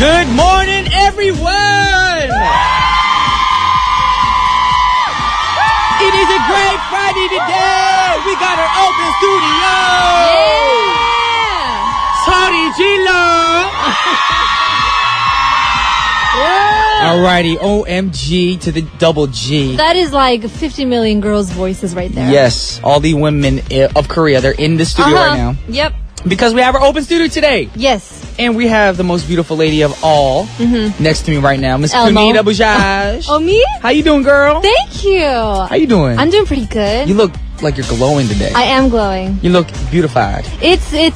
Good morning, everyone! It is a great Friday today! We got our open studio! Yeah! Sorry, Gilo! Alrighty, OMG to the double G. That is like 50 million girls' voices right there. Yes, all the women of Korea, they're in the studio right now. Yep. Because we have our open studio today. Yes. And we have the most beautiful lady of all next to me right now, Miss Elmo. Kunita Bajaj. Oh, me? How you doing, girl? Thank you. How you doing? I'm doing pretty good. You look like you're glowing today. I am glowing. You look beautified. It's a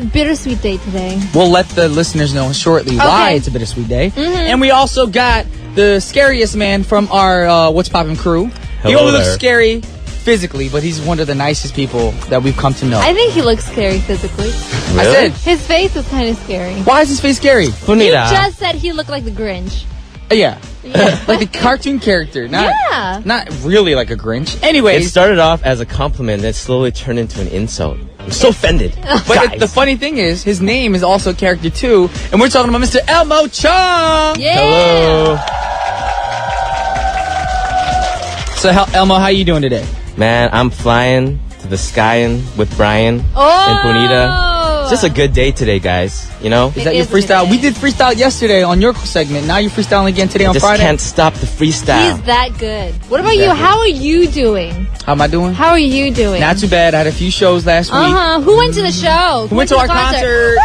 bittersweet day today. We'll let the listeners know shortly why it's a bittersweet day. And we also got the scariest man from our What's Poppin' crew. He Hello only looks there. scary physically, but he's one of the nicest people that we've come to know. I think he looks scary physically. I said, His face is kind of scary. why is his face scary? You Kunita. just said he looked like the Grinch. Yeah. Like the cartoon character. Not really like a Grinch. It Anyways, started off as a compliment, then slowly turned into an insult. I'm so offended. but the funny thing is, his name is also a character too, and we're talking about Mr. Elmo Chung. Yeah. Hello. So, Elmo, how you doing today? Man, I'm flying to the sky with Brian Oh. and Kunita. It's just a good day today, guys. You know? Is that your is a good freestyle? day. We did freestyle yesterday on your segment. Now you're freestyling again today on Just Friday. can't stop the freestyle. He's that good. What about you? Exactly. How are you doing? How am I doing? How are you doing? Not too bad. I had a few shows last week. Who went to the show? We went to the our concert.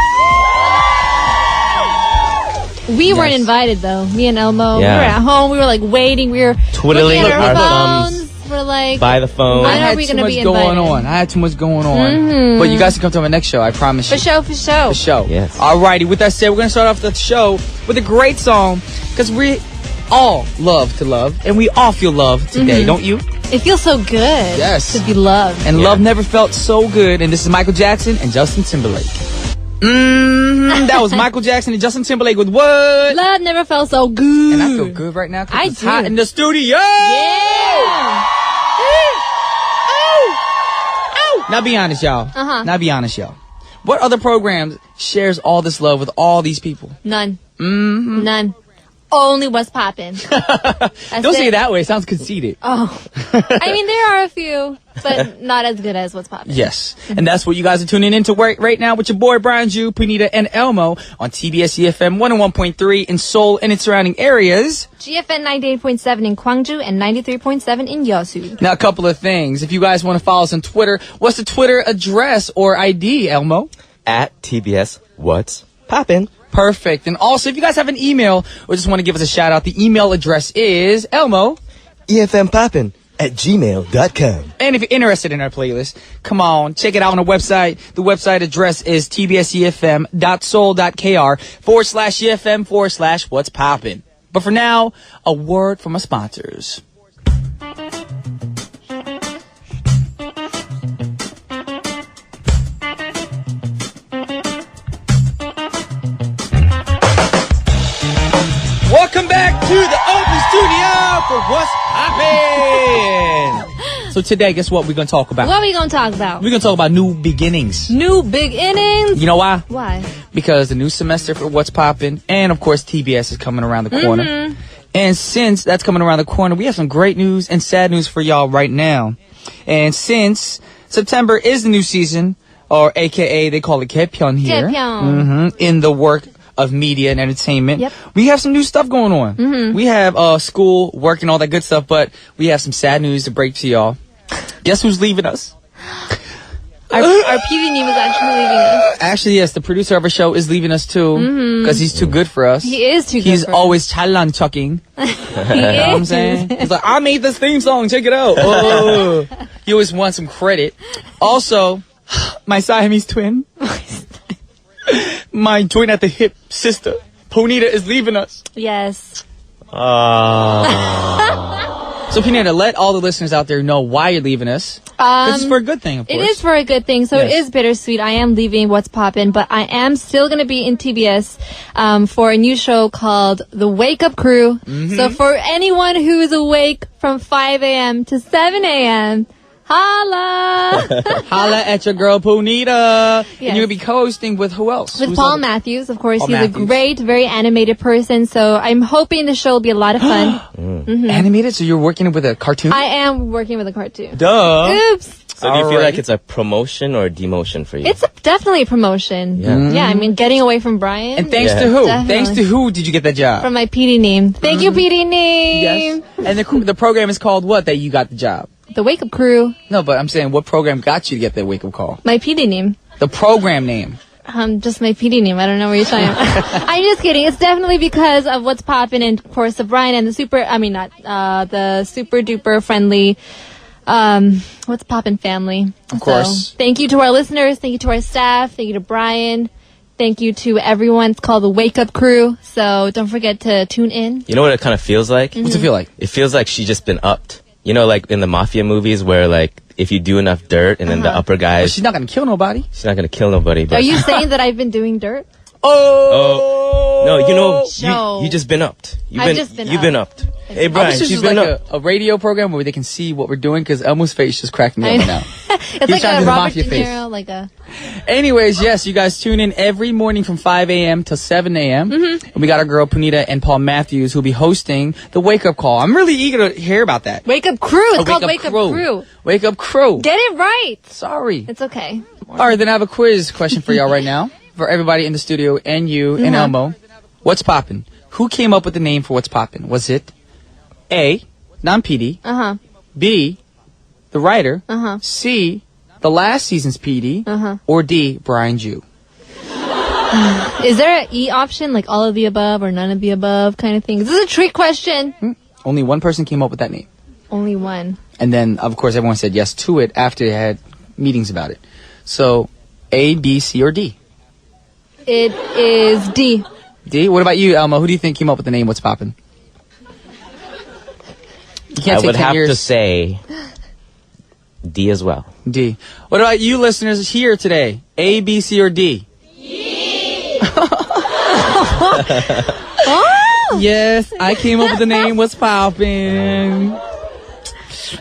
We weren't Yes. invited though. Me and Elmo. Yeah. We were at home. We were like waiting. We were Twiddling looking at our our thumbs phones. We're like, by the phone. When I are had we too gonna much be going invited? on. I had too much going on. But you guys can come to my next show. I promise you. for show. The show. Yes. Alrighty. With that said, we're gonna start off the show with a great song because we all love to love, and we all feel love today, don't you? It feels so good. Yes. To be loved. And love never felt so good. And this is Michael Jackson and Justin Timberlake. That was Michael Jackson and Justin Timberlake with what? Love never felt so good. And I feel good right now 'cause I it's do. hot in the studio. Yeah. Now be honest, y'all. Uh-huh. Now be honest, y'all. What other programs shares all this love with all these people? None. None. Only What's Poppin'. Don't say it that way. It sounds conceited. Oh. I mean, there are a few, but not as good as What's Poppin'. Yes. And that's what you guys are tuning into right now with your boy Brian Ju, Punita, and Elmo on TBS efm 101.3 in Seoul and its surrounding areas. GFN 98.7 in Gwangju and 93.7 in Yeosu. Now, a couple of things. If you guys want to follow us on Twitter, what's the Twitter address or ID, Elmo? At TBS What's Poppin'. Perfect. And also, if you guys have an email or just want to give us a shout out, the email address is Elmo. efmpoppin@gmail.com. And if you're interested in our playlist, come on, check it out on our website. The website address is tbsefm.soul.kr/EFM/what's poppin'. But for now, a word from our sponsors. Welcome back to the open studio for What's Poppin'. So today, guess what we're going to talk about? What are we going to talk about? We're going to talk about new beginnings. New big innings? You know why? Why? Because the new semester for What's Poppin', and of course TBS is coming around the corner. And since that's coming around the corner, we have some great news and sad news for y'all right now. And since September is the new season, or AKA they call it Gaepyeon here, in the work of media and entertainment, Yep. we have some new stuff going on. We have school, work, and all that good stuff, but we have some sad news to break to y'all. Guess who's leaving us? Our PD name is actually leaving us. Actually, yes, the producer of our show is leaving us too because he's too good for us. He is too good He's for always chalan chucking. us. You know what I'm saying? He's like, I made this theme song. Check it out. Oh. He always wants some credit. Also, my Siamese twin, my joint at the hip sister, Ponita, is leaving us. Yes. So, Ponita, let all the listeners out there know why you're leaving us. This is for a good thing, of course. It is for a good thing, so Yes. it is bittersweet. I am leaving What's Poppin', but I am still going to be in TBS for a new show called The Wake Up Crew. So for anyone who is awake from 5 a.m. to 7 a.m., Holla! Holla at your girl, Punita. Yes. And you'll be co-hosting with who else? With Who's Paul other- Matthews, of course. Paul He's Matthews. a great, very animated person. So I'm hoping the show will be a lot of fun. Animated? So you're working with a cartoon? I am working with a cartoon. Duh. Oops. So do you feel Alrighty. like it's a promotion or a demotion for you? It's definitely a promotion. Yeah, I mean, getting away from Brian. And thanks Yeah. to who? Definitely. Thanks to who did you get that job? From my PD name. Thank you, PD name. Yes. And the program is called what that you got the job? The Wake Up Crew. No, but I'm saying what program got you to get that wake-up call? My PD name. The program name. Just my PD name. I don't know what you're talking about. I'm just kidding. It's definitely because of what's poppin' and of course of Brian and the super duper friendly, what's poppin' family. Of course. So, thank you to our listeners. Thank you to our staff. Thank you to Brian. Thank you to everyone. It's called the Wake Up Crew. So don't forget to tune in. You know what it kind of feels like? What's it feel like? It feels like she's just been upped. You know, like in the mafia movies where like if you do enough dirt and then the upper Well, guys, she's not gonna kill nobody. she's not gonna kill nobody. But Are you saying that I've been doing dirt? Oh no, you know, No. you just been upped. I've just been You've been upped. Hey I Brian, wish this she's was been like upped. a radio program where they can see what we're doing because Elmo's face just cracked me up right now. It's like trying to a do the Robert mafia De face. Niro, like a... Anyways, yes, you guys tune in every morning from 5 a.m. till 7 a.m. And we got our girl Punita and Paul Matthews who'll be hosting the Wake Up Call. I'm really eager to hear about that. Wake Up Crew. It's A called Wake Up Crew. Wake Up Crew. Get it right. Sorry. It's okay. All right, then I have a quiz question for y'all right now. For everybody in the studio and you and Elmo. What's poppin'? Who came up with the name for What's Poppin'? Was it A, non-PD, Uh-huh. B, the writer, Uh-huh. C, the last season's PD, Uh-huh. or D, Brian Jew? Is there an E option, like all of the above or none of the above kind of thing? This is a trick question. Only one person came up with that name. Only one. And then, of course, everyone said yes to it after they had meetings about it. So, A, B, C, or D? It is D. D? What about you, Elmo? Who do you think came up with the name What's Poppin'? You can't I say would 10 have years. to say D as well. D. What about you listeners here today? A, B, C, or D? Yes, I came up with the name What's Poppin'.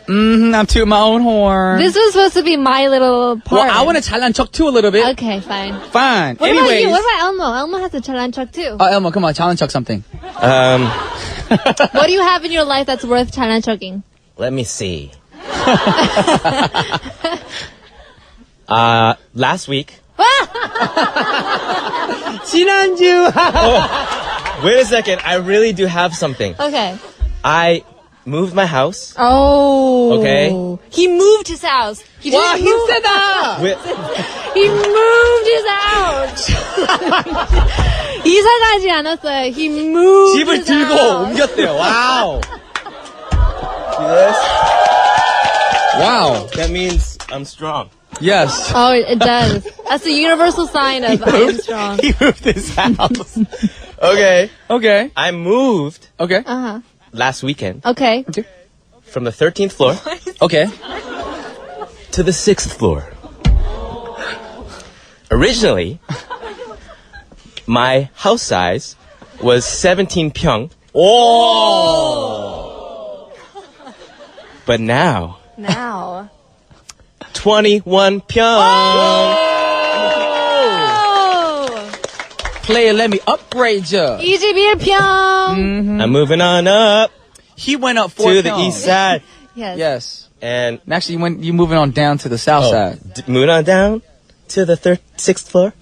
I'm tooting my own horn. This was supposed to be my little part. Well, I want to 잘난 척 too a little bit. Okay, fine. Fine. What Anyways. about you? What about Elmo? Elmo has a chalanchuk too. Elmo, come on, challenge chuck something. What do you have in your life that's worth chalanchuking? Let me see. Last week. 지난주. Wait a second. I really do have something. Okay. I moved my house. Oh. Okay. He moved his house. He 와, didn't move. 힘세다. He moved his house. 이사 가지 않았어요. He moved 집을 his 들고 house. 옮겼대요. 와우. See this? Wow. That means I'm strong. Yes. Oh, it does. That's the universal sign of I am strong. He moved his house. Okay. Okay. I moved Okay. Uh-huh. last weekend Okay. from the 13th floor Okay. to the 6th floor. Originally, my house size was 17 pyong. Oh. But now, Now. 21 pyong. Oh. Player, let me upgrade ya. 21평. I'm moving on up He went up 4 to the east side. Yes. Yes. And And actually, you moving on down to the south side. moving on down to the 6th floor.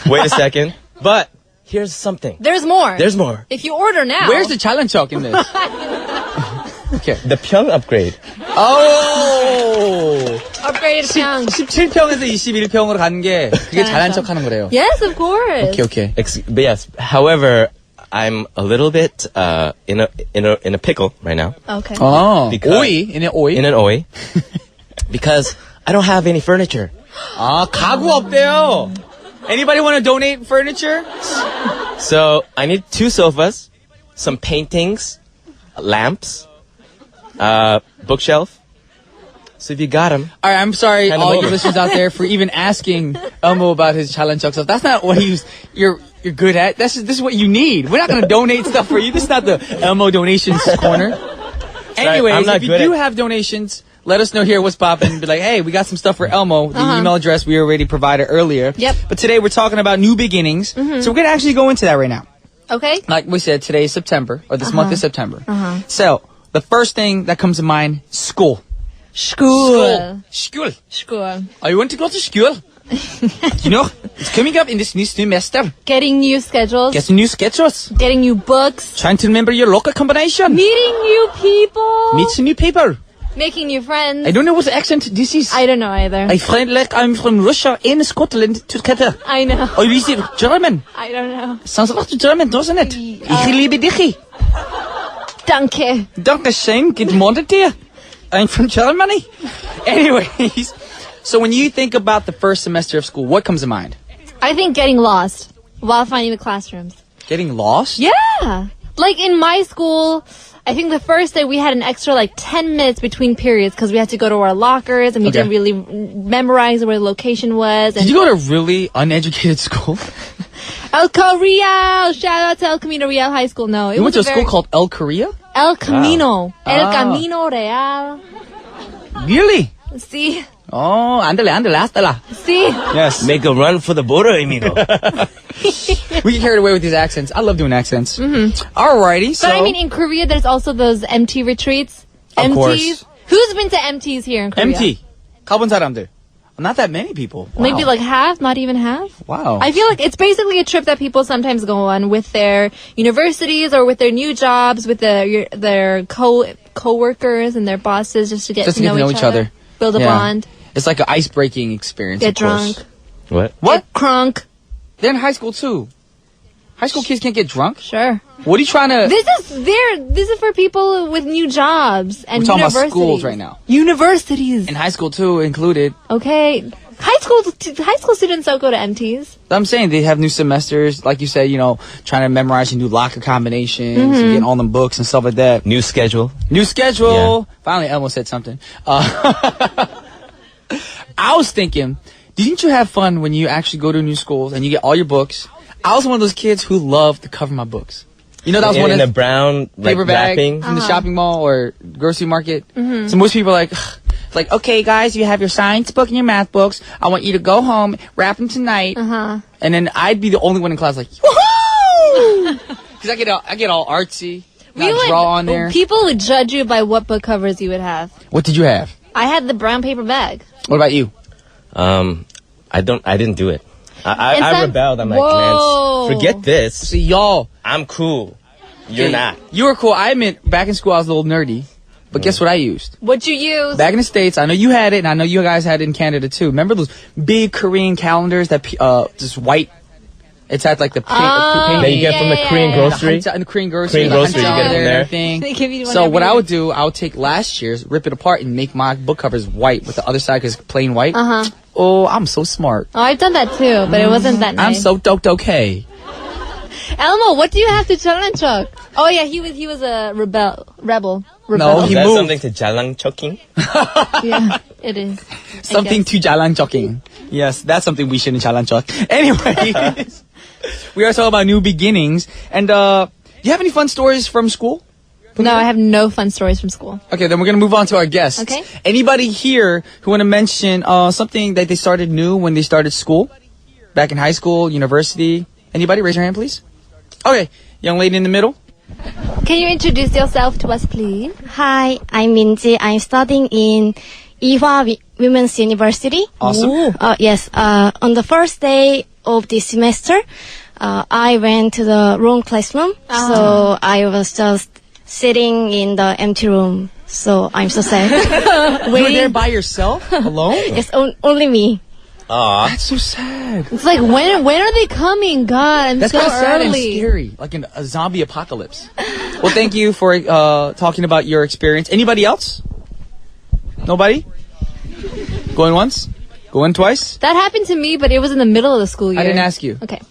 Wait a second. But here's something. There's more. There's more. If you order now. Where's the challenge chalk in this? Okay. The pyong upgrade. Oh. upgraded 평? 17평에서 21평으로 가는 게 그게 잘난 척 하는 거래요. Yes, of course. Okay, okay. But yes. However, I'm a little bit in a pickle right now. Okay. 아, Because- 오이? in 오이? In an oi. Because I don't have any furniture. 아, 가구 없대요. Anybody want to donate furniture? So I need 2 sofas, some paintings, lamps, bookshelf. So if you got them, All right, I'm sorry, Hand all them you over. listeners out there, for even asking Elmo about his challenge chuck stuff. That's not what you're good at. This is what you need. We're not going to donate stuff for you. This is not the Elmo donations corner. Anyways, I'm not if you good do at- have donations, let us know here what's popping. Be like, hey, we got some stuff for Elmo. The email address we already provided earlier. Yep. But today we're talking about new beginnings. So we're going to actually go into that right now. Okay. Like we said, today is September, or this month is September. So the first thing that comes to mind, school. School. School. School. I want to go to school. You know, it's coming up in this new semester. Getting new schedules. Get some new schedules. Getting new books. Trying to remember your local combination. Meeting new people. Meet some new people. Making new friends. I don't know what accent this is. I don't know either. I find like I'm from Russia and Scotland together. I know. Or is it German? I don't know. Sounds like German, doesn't it? Ich liebe dich. Danke. Dankeschön. Good morning to you. I'm from Germany. Anyways, so when you think about the first semester of school, what comes to mind? I think getting lost while finding the classrooms. Getting lost? Yeah. Like in my school, I think the first day we had an extra 10 minutes between periods because we had to go to our lockers and we didn't really memorize where the location was. And Did you go to a really uneducated school? El Real! Shout out to El Camino Real High School. No, You went to a school called El Korea? El Camino. El Ah. Camino Real. Really? See? Oh, ándale, hasta la. See? Yes. Make a run for the border, Emilio. We get carried away with these accents. I love doing accents. Alrighty, so. But I mean, in Korea, there's also those MT retreats. Of MTs. course. Who's been to MTs here in Korea? MT. 가본 사람들. Not that many people. Wow. Maybe half, not even half. Wow. I feel like it's basically a trip that people sometimes go on with their universities or with their new jobs, with their co-workers and their bosses just to get to know each other. Build a bond. It's like an ice-breaking experience. Get of course. drunk. What? Get crunk. They're in high school too. High school kids can't get drunk. Sure. What are you trying to? This is for people with new jobs and We're talking about universities. schools right now. Universities. In high school too, included. Okay. High school students don't go to MTs. I'm saying they have new semesters, like you said. Trying to memorize your new locker combinations, and getting all them books and stuff like that. New schedule. New schedule. Yeah. Finally, Elmo said something. I was thinking, didn't you have fun when you actually go to new schools and you get all your books? I was one of those kids who loved to cover my books. That was one of the brown paper bag wrapping from the shopping mall or grocery market. So most people are like, okay, guys, you have your science book and your math books. I want you to go home, wrap them tonight. And then I'd be the only one in class like, woohoo! Because I get all artsy. Draw on there. People would judge you by what book covers you would have. What did you have? I had the brown paper bag. What about you? I didn't do it. I rebelled. I'm like, Whoa. man, forget this. See, y'all. I'm cool. You're not. You were cool. I admit, back in school, I was a little nerdy. But guess what I used? What'd you use? Back in the States, I know you had it, and I know you guys had it in Canada, too. Remember those big Korean calendars that, just white? It's had, the paint. That you get from the Korean grocery? And the Korean grocery. Korean grocery, you get it from there. Everything. They give you one So every what I week. would do, I would take last year's, rip it apart, and make my book covers white with the other side because plain white. Oh, I'm so smart. Oh, I've done that too, but it wasn't that nice. I'm so okay. Elmo, what do you have to challenge Chuck? Oh yeah, he was a rebel. No, Is he that moved. something to jalang choking? Yeah, it is. Something to jalan choking. Yes, that's something we shouldn't jalan chok. Anyway, we are talking about new beginnings. And do you have any fun stories from school? No, I have no fun stories from school. Okay, then we're going to move on to our guests. Okay. Anybody here who want to mention something that they started new when they started school? Back in high school, university? Anybody? Raise your hand, please. Okay, young lady in the middle. Can you introduce yourself to us, please? Hi, I'm Minji. I'm studying in Ihwa Women's University. Awesome. Yes, on the first day of this semester, I went to the wrong classroom. So I was just sitting in the empty room. So I'm so sad. You were there by yourself? Alone? It's only me. Aw. That's so sad. It's like when are they coming? God, I'm That's so kind of sad and early. scary, like in a zombie apocalypse. Well, thank you for talking about your experience. Anybody else? Nobody? Going once? Going twice? That happened to me, but it was in the middle of the school year. I didn't ask you. Okay.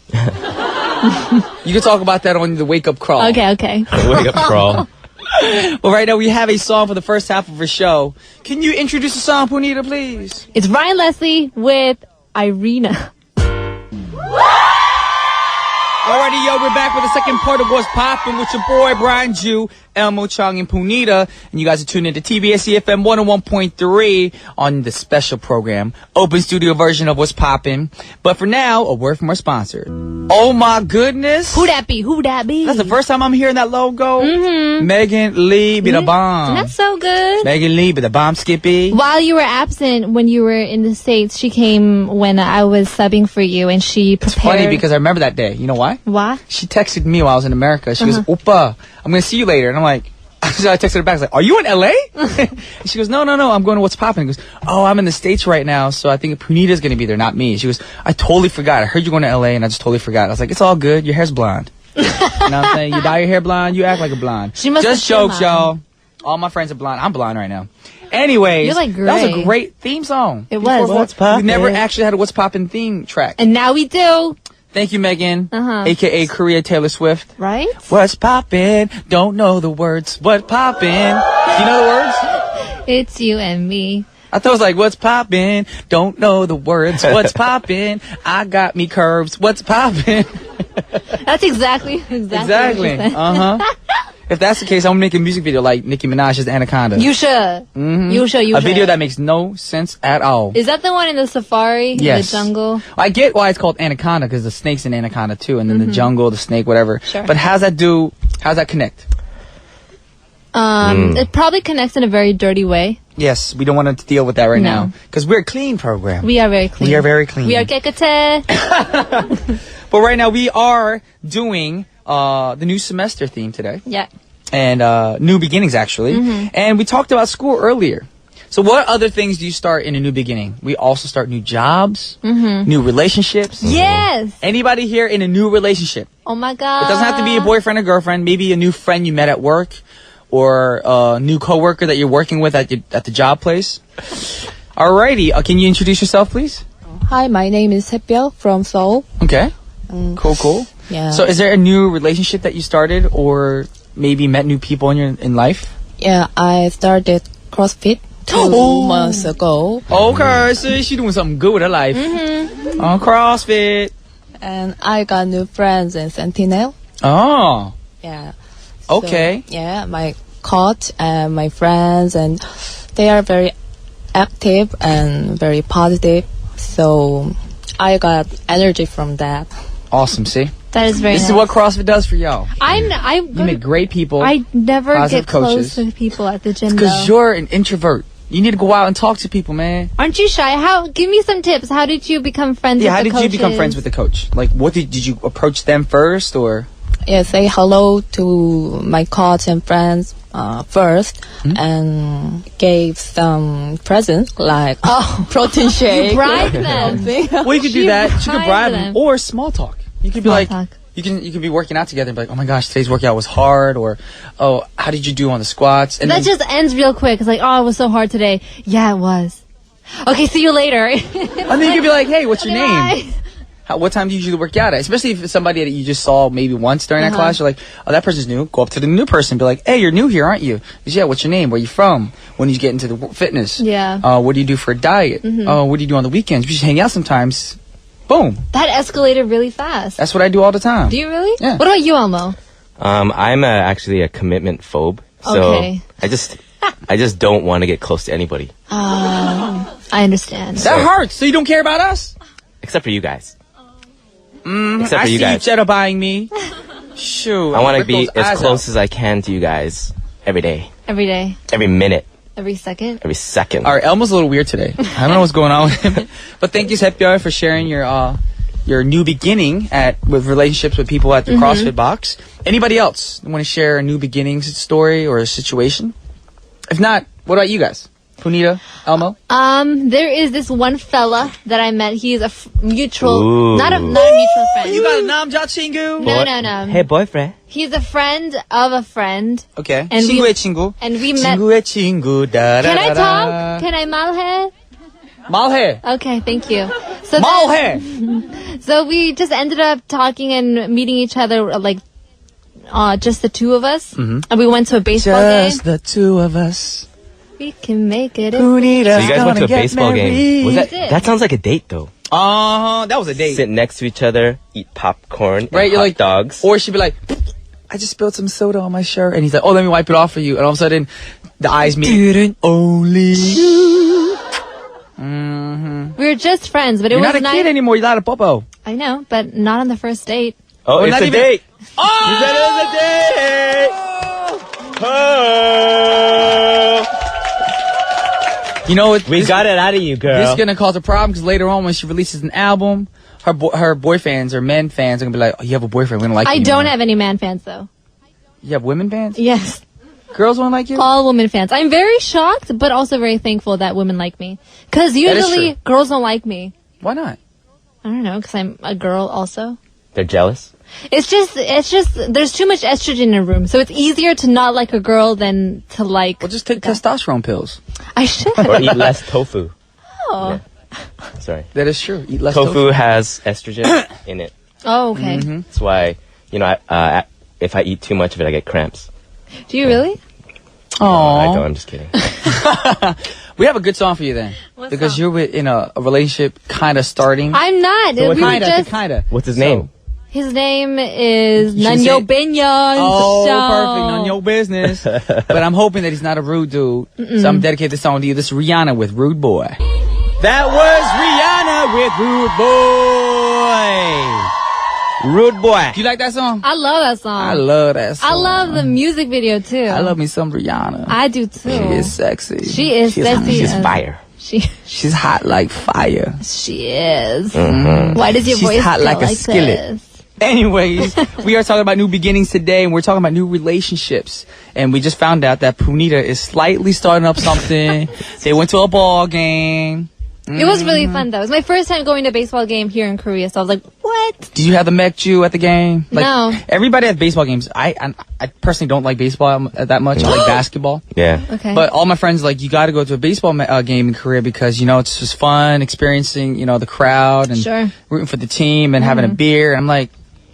You can talk about that on the wake up crawl. Okay. Wake up crawl. Well, right now we have a song for the first half of our show. Can you introduce the song, Punita, please? It's Ryan Leslie with Irina. Alrighty, yo, we're back with the second part of What's Poppin' with your boy, Brian Ju, Elmo Chung, and Punita. And you guys are tuning into TBS efm 101.3 on the special program, open studio version of What's Poppin'. But for now, a word from our sponsor. Oh my goodness. Who that be? Who that be? That's the first time I'm hearing that logo. Megan Lee be the bomb. That's so good. Megan Lee be the bomb, Skippy. While you were absent, when you were in the States, she came when I was subbing for you, and she prepared. It's funny because I remember that day. You know why? Why? She texted me while I was in America. She goes, Oppa, I'm going to see you later. And I'm like, so I texted her back. I was like, are you in LA? And she goes, no, I'm going to What's Poppin'. He goes, oh, I'm in the States right now, so I think Punita's going to be there, not me. She goes, I totally forgot. I heard you going to LA, and I just totally forgot. I was like, it's all good. Your hair's blonde. You know what I'm saying? You dye your hair blonde, you act like a blonde. She must just have jokes, y'all. All my friends are blonde. I'm blonde right now. Anyways, You're like that was a gray. great theme song. It was. What's Poppin'? We never actually had a What's Poppin' theme track. And now we do. Thank you, Megan, Uh-huh. a.k.a. Korea Taylor Swift. Right? What's poppin'? Don't know the words. What poppin'? Do you know the words? It's you and me. I thought it was like, what's poppin'? Don't know the words. What's poppin'? I got me curves. What's poppin'? That's exactly what you said. Uh-huh. If that's the case, I'm gonna make a music video like Nicki Minaj's Anaconda. You should. You should. A video that makes no sense at all. Is that the one in the safari? Yes. In the jungle? I get why it's called Anaconda, because the snake's in Anaconda too, and then the jungle, the snake, whatever. Sure. But how's that connect? It probably connects in a very dirty way. Yes, we don't want to deal with that right No. now, because we're a clean program. We are very clean. We are very clean. We are 깨끗해. But right now we are doing the new semester theme today. Yeah. And new beginnings, actually. And we talked about school earlier. So what other things do you start in a new beginning? We also start new jobs, new relationships. Yes. Anybody here in a new relationship? Oh my God. It doesn't have to be a boyfriend or girlfriend. Maybe a new friend you met at work, or a new coworker that you're working with at the job place. Alrighty, can you introduce yourself, please? Hi, my name is Sepyeol from Seoul. Okay. Cool. Yeah. So is there a new relationship that you started, or maybe met new people in life? Yeah, I started CrossFit 2 months ago. Okay, so she's doing something good with her life. On CrossFit. And I got new friends in Sentinel. Oh, Yeah. okay. So, yeah, my coach and my friends, and they are very active and very positive. So I got energy from that. Awesome, see? That is very This nice. is what CrossFit does for y'all. You meet great people. I never positive get close coaches. to people at the gym, Because though. you're an introvert. You need to go out and talk to people, man. Aren't you shy? Give me some tips. How did you become friends Yeah, with how the did you become coaches? friends with the coach? Like, what did you approach them first, or? Yeah, say hello to my coach and friends first, and gave some presents like protein shake. You bribe them. Well, you could do that. You could bribe them, them. or small talk. You could be Small like, talk. you could be working out together and be like, oh my gosh, today's workout was hard, or oh, how did you do on the squats? And That then, just ends real quick. It's like, oh, it was so hard today. Yeah, it was. Okay, see you later. and then you could be like, hey, what's your name? Bye. What time do you usually work out at? Especially if it's somebody that you just saw maybe once during that class. You're like, oh, that person's new. Go up to the new person and be like, hey, you're new here, aren't you? He goes, yeah, what's your name? Where you from? When you get into the fitness? Yeah. What do you do for a diet? What do you do on the weekends? We just hang out sometimes. Boom. That escalated really fast. That's what I do all the time. Do you really? Yeah. What about you, Elmo? I'm actually a commitment phobe. So Okay. I just don't want to get close to anybody. I understand. That hurts. So you don't care about us? Except for you guys. I Except for see you guys. Jetta buying me. Shoot. I want to rip be those as eyes close out. as I can to you guys every day, Every day. every minute, Every second. every second. All right, Elmo's a little weird today. I don't know what's going on with him. But thank you, Sepyeol, for sharing your new beginning with relationships with people at the CrossFit box. Anybody else want to share a new beginnings story or a situation? If not, what about you guys? Punita, Elmo? There is this one fella that I met. He's a mutual, Ooh. not a mutual friend. You got a namja chingu? No. Hey, boyfriend. He's a friend of a friend. Okay. And 친구의 we- 친구. And we met. 친구의 친구. Can I talk? Can I 말해? 말해. Okay, thank you. So 말해. So we just ended up talking and meeting each other, like, just the two of us. And we went to a baseball Just game. the two of us. We can make it. Punita's So you guys went to gonna a get baseball game. Was We did. that sounds like a date though. That was a date. Sit next to each other, eat popcorn, Right, and you're hot like dogs. Or she'd be like, I just spilled some soda on my shirt. And he's like, oh, let me wipe it off for you. And all of a sudden, the eyes meet. Only you. We were just friends, but it You're was not a kid anymore. You're not a popo. I know, but not on the first date. Oh, it's not a even- date. Oh! You said it was a date. Oh. You know what? We got it out of you, girl. This is going to cause a problem because later on when she releases an album, her boy fans or men fans are going to be like, oh, you have a boyfriend. We don't like you I don't anymore. have any man fans, though. You have women fans? Yes. Girls won't like you? All women fans. I'm very shocked, but also very thankful that women like me. Because is usually true. girls don't like me. Why not? I don't know, because I'm a girl also. They're jealous. It's just, there's too much estrogen in a room. So it's easier to not like a girl than to like. Well, just take testosterone pills. I should. Or eat less tofu. Oh. Yeah. Sorry. That is true. Eat less Tofu has estrogen in it. Oh, okay. That's why, if I eat too much of it, I get cramps. Do you really? I Aww. don't. I'm just kidding. We have a good song for you then. What because song? you're in a relationship kind of starting. I'm not. So what we were Kinda, just, kinda. What's his name? his name is You should Nanyo say- Benyon. Oh, Show. perfect. None of your business. But I'm hoping that he's not a rude dude. So I'm dedicating this song to you. This is Rihanna with Rude Boy. That was Rihanna with Rude Boy. Rude boy. Do you like that song? I love that song. I love that song. I love the music video too. I love me some Rihanna. I do too. She is sexy. She is sexy. She's as- fire. She's hot like fire. She is. Mm-hmm. Why does your She's voice hot go like a like skillet. this? Anyways, we are talking about new beginnings today, and we're talking about new relationships. And we just found out that Punita is slightly starting up something. They went to a ball game. It was really fun though. It was my first time going to a baseball game here in Korea, so I was like, what? Did you have the Mekju at the game? No. Everybody at baseball games. I personally don't like baseball that much. I like basketball. Yeah. Okay. But all my friends like, you got to go to a baseball game in Korea because, it's just fun experiencing, the crowd and Sure. rooting for the team and having a beer. And I'm like,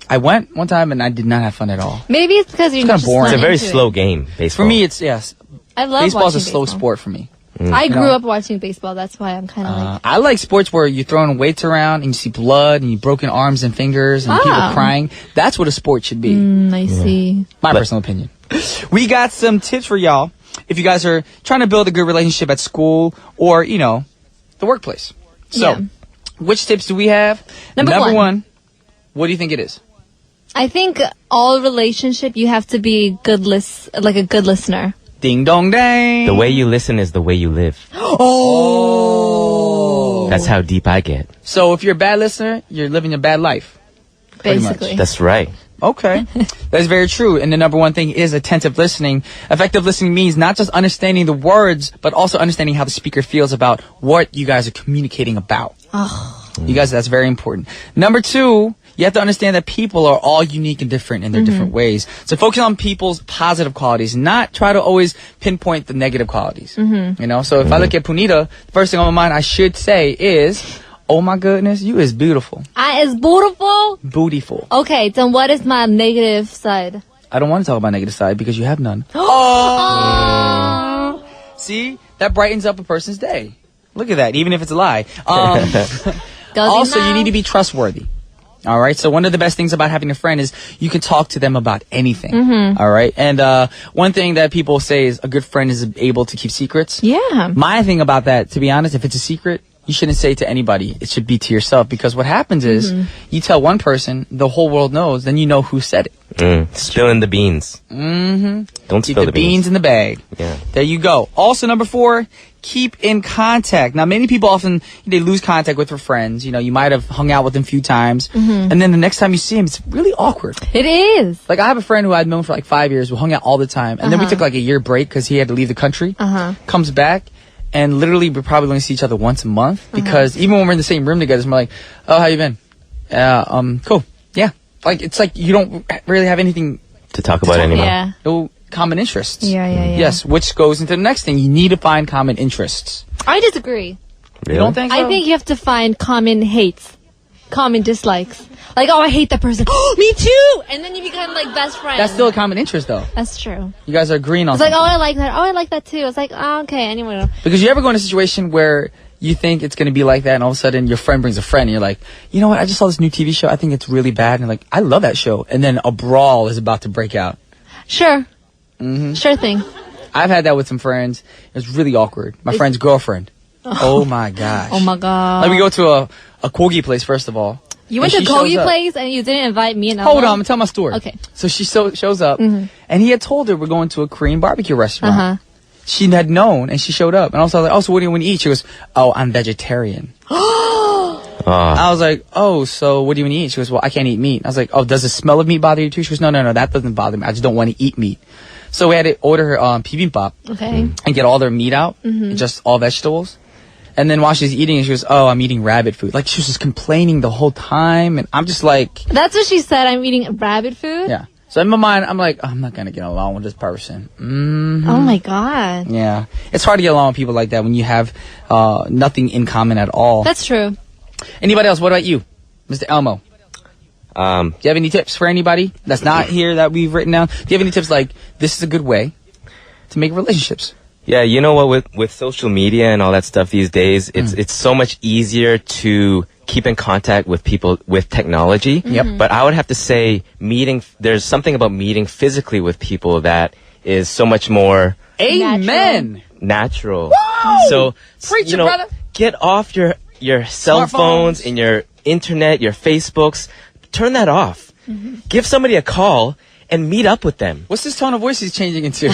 I went one time and I did not have fun at all. Maybe it's because you're kinda just boring. not It's a very into slow it. game, baseball. For me, it's, yes. I love Baseball's a watching slow baseball. sport for me. I grew know? up watching baseball. That's why I'm kind of like. I like sports where you're throwing weights around and you see blood and you broken arms and fingers and people crying. That's what a sport should be. I see. My personal opinion. We got some tips for y'all if you guys are trying to build a good relationship at school or, the workplace. So, Yeah. which tips do we have? Number one. What do you think it is? I think all relationship you have to be like a good listener. Ding dong dang. The way you listen is the way you live. Oh. That's how deep I get. So if you're a bad listener, you're living a bad life. Pretty much. Basically. That's right. Okay. That's very true. And the number one thing is attentive listening. Effective listening means not just understanding the words, but also understanding how the speaker feels about what you guys are communicating about. You guys, that's very important. Number two, you have to understand that people are all unique and different in their different ways. So focus on people's positive qualities, not try to always pinpoint the negative qualities. So if I look at Punita, the first thing on my mind I should say is, oh my goodness, you is beautiful. I is beautiful. Bootyful. Okay, then what is my negative side? I don't want to talk about negative side because you have none. See, that brightens up a person's day. Look at that, even if it's a lie. Also, you need to be trustworthy. All right. So one of the best things about having a friend is you can talk to them about anything. All right. And one thing that people say is a good friend is able to keep secrets. Yeah. My thing about that, to be honest, if it's a secret, you shouldn't say it to anybody. It should be to yourself because what happens is you tell one person, the whole world knows, then you know who said it. Spilling the beans. Don't Keep spill the beans in the bag. Yeah. There you go. Also, number 4, keep in contact. Now, many people often, they lose contact with their friends. You might have hung out with them a few times. And then the next time you see him, it's really awkward. It is. Like, I have a friend who I'd known for like 5 years. We hung out all the time. And then we took like a year break because he had to leave the country. Comes back. And literally, we probably only see each other once a month. Because even when we're in the same room together, we're like, oh, how you been? Cool. Yeah. Like, it's like you don't really have anything To talk about anymore. Yeah. no common interests. Yeah. Yes, which goes into the next thing. You need to find common interests. I disagree. Really? You don't think so? I think you have to find common hates, common dislikes. Like, oh, I hate that person. Me too! And then you become like best friends. That's still a common interest, though. That's true. You guys are agreeing on It's like, something. oh, I like that. Oh, I like that too. It's like, oh, okay, anyway. Because you ever go in a situation where you think it's going to be like that, and all of a sudden your friend brings a friend, and you're like, you know what, I just saw this new TV show, I think it's really bad, and like, I love that show, and then a brawl is about to break out. Sure. Mm-hmm. Sure thing. I've had that with some friends. It was really awkward. My friend's girlfriend. Oh my gosh. Oh my god. Like, we go to a kogi place, first of all. You went to a kogi place and you didn't invite me and Elmo? Hold on, I'm going to tell my story. Okay. So she shows up, and he had told her we're going to a Korean barbecue restaurant. Uh-huh. She had known, and she showed up. And I was like, oh, so what do you want to eat? She goes, oh, I'm vegetarian. I was like, oh, so what do you want to eat? She goes, well, I can't eat meat. I was like, oh, does the smell of meat bother you too? She goes, no, that doesn't bother me. I just don't want to eat meat. So we had to order her bibimbap and get all their meat out, just all vegetables. And then while she's eating, she goes, oh, I'm eating rabbit food. Like, she was just complaining the whole time. And I'm just like... That's what she said, I'm eating rabbit food? Yeah. So in my mind, I'm like, oh, I'm not going to get along with this person. Mm-hmm. Oh my god. Yeah. It's hard to get along with people like that when you have nothing in common at all. That's true. Anybody else? What about you, Mr. Elmo? Do you have any tips for anybody that's not here that we've written down? Do you have any tips like, this is a good way to make relationships? Yeah, you know what, with social media and all that stuff these days, it's so much easier to keep in contact with people with technology. Yep. But I would have to say there's something about meeting physically with people that is so much more Amen. natural. Whoa! So, Preach it, brother. Get off your cell phones and your internet, your Facebooks. Turn that off. Give somebody a call and meet up with them. What's this tone of voice he's changing into?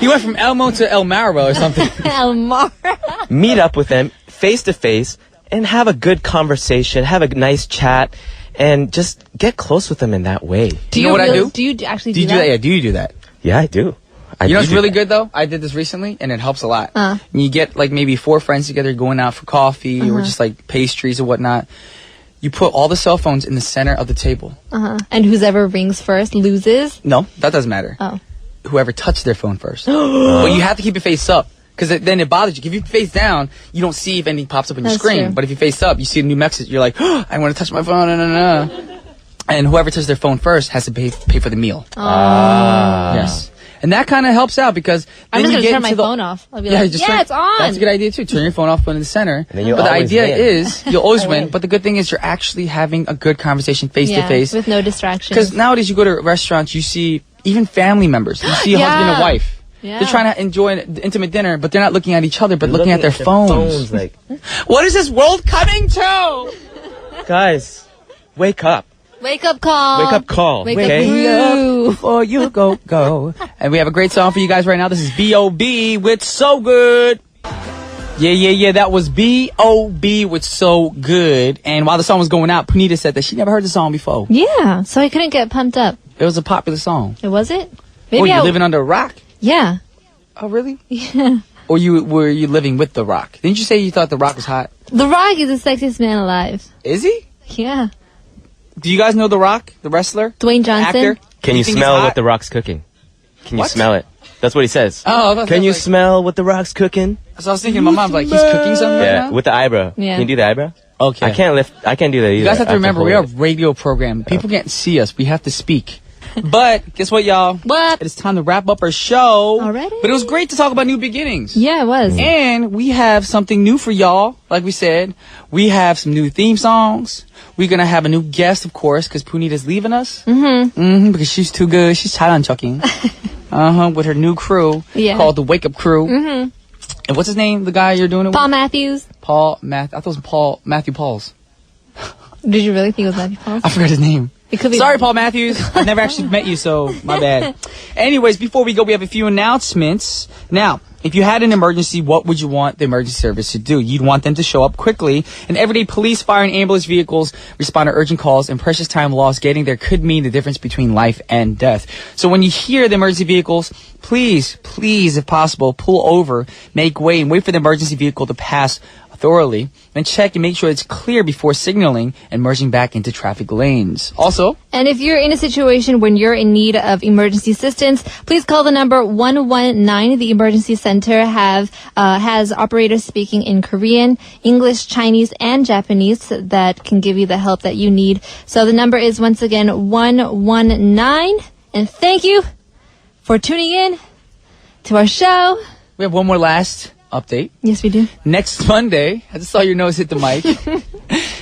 He went from Elmo to Elmaro or something. Elmaro. Meet up with them face to face and have a good conversation, have a nice chat, and just get close with them in that way. Do you know what I do? Do you actually do that? Yeah, do you do that? Yeah, I do. You know what's really good though? I did this recently, and it helps a lot. You get like maybe 4 friends together going out for coffee or just like pastries or whatnot. You put all the cell phones in the center of the table. And whoever rings first loses? No, that doesn't matter. Oh. Whoever touched their phone first. But you have to keep it face up, because then it bothers you. If you face down, you don't see if anything pops up on your That's screen. true. But if you face up, you see a new message. You're like, oh, I want to touch my phone. And whoever touched their phone first has to pay for the meal. Yes. And that kind of helps out, because I'm then just you going to get turn my into phone off. I'll be like, it's on. That's a good idea too. Turn your phone off, put it in the center. And then you'll but the always idea win. is you'll always win. But the good thing is you're actually having a good conversation face to face. With no distractions. Because nowadays you go to restaurants, you see even family members. You see a husband and wife. Yeah. They're trying to enjoy an intimate dinner, but they're not looking at each other, but looking at their phones. Like, What is this world coming to? guys, wake up. Wake up call. Wake up call. Wake okay? up crew. Before you go. And we have a great song for you guys right now. This is B.O.B. with So Good. Yeah. That was B.O.B. with So Good. And while the song was going out, Punita said that she never heard the song before. Yeah, so I couldn't get pumped up. It was a popular song. Was it? Oh, you living under a rock? Yeah. Oh, really? Yeah. Or were you living with The Rock? Didn't you say you thought The Rock was hot? The Rock is the sexiest man alive. Is he? Yeah. Do you guys know The Rock, the wrestler? Dwayne Johnson. Actor? Can you think smell he's hot? what The Rock's cooking? Can you What? smell it? That's what he says. Oh, I thought Can that you was like- smell what The Rock's cooking? So I was thinking in my mind, like, he's cooking something right Yeah, now? with the eyebrow. Yeah. Can you do the eyebrow? Okay. I can't do that either. You guys have I to remember, we are a hold it. radio program. People can't see us. We have to speak. But guess what, y'all? What? It is time to wrap up our show. Already? But it was great to talk about new beginnings. Yeah, it was. And we have something new for y'all. Like we said, we have some new theme songs. We're going to have a new guest, of course, because Punita's leaving us. Because she's too good. She's chucking. With her new crew called the Wake Up Crew. And what's his name? The guy you're doing it Paul with? Matthews. I thought it was Matthew Pauls. Did you really think it was Matthew Pauls? I forgot his name. It could be. Sorry, Paul Matthews. I've never actually met you, so my bad. Anyways, before we go, we have a few announcements. Now, if you had an emergency, what would you want the emergency service to do? You'd want them to show up quickly. And everyday police, fire, and ambulance vehicles respond to urgent calls, and precious time lost getting there could mean the difference between life and death. So when you hear the emergency vehicles, please, if possible, pull over, make way, and wait for the emergency vehicle to pass thoroughly, and check and make sure it's clear before signaling and merging back into traffic lanes. Also, And if you're in a situation when you're in need of emergency assistance, please call the number 119. The emergency center has operators speaking in Korean, English, Chinese, and Japanese that can give you the help that you need. So the number is once again 119. And thank you for tuning in to our show. we have one more last update. Yes, we do. Next Monday, I just saw your nose hit the mic.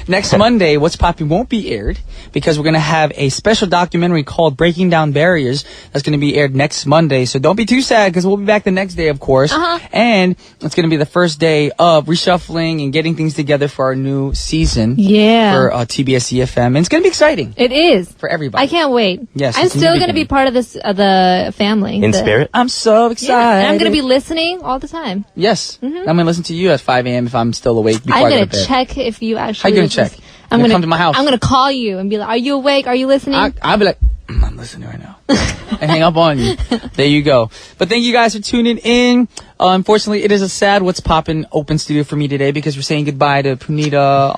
Next Monday, What's Poppin' won't be aired because we're going to have a special documentary called Breaking Down Barriers that's going to be aired next Monday. So don't be too sad because we'll be back the next day, of course. And it's going to be the first day of reshuffling and getting things together for our new season. Yeah. For TBS efm. And it's going to be exciting. It is. For everybody. I can't wait. Yes. I'm still going to be part of this, the family. In spirit? I'm so excited. Yeah. And I'm going to be listening all the time. Yes. I'm going to listen to you at 5 a.m. if I'm still awake before I'm I go going to bed. to check if you actually. How you going to check? I'm You're gonna come to my house. I'm gonna call you and be like, "Are you awake? Are you listening?" I'll be like, I'm listening right now. And hang up on you. There you go. But thank you guys for tuning in. Unfortunately, it is a sad What's Poppin' open studio for me today because we're saying goodbye to Punita.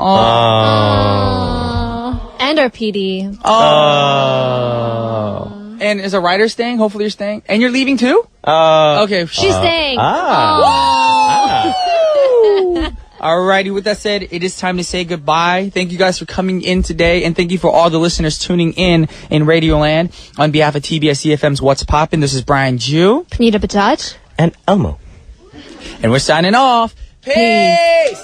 And our PD. And is a writer staying? Hopefully you're staying. And you're leaving too? Okay. She's staying. Alrighty, with that said, it is time to say goodbye. Thank you guys for coming in today, and thank you for all the listeners tuning in Radioland. On behalf of TBS EFM's What's Poppin', this is Brian Ju. Punita Bajaj. And Elmo. And we're signing off. Peace!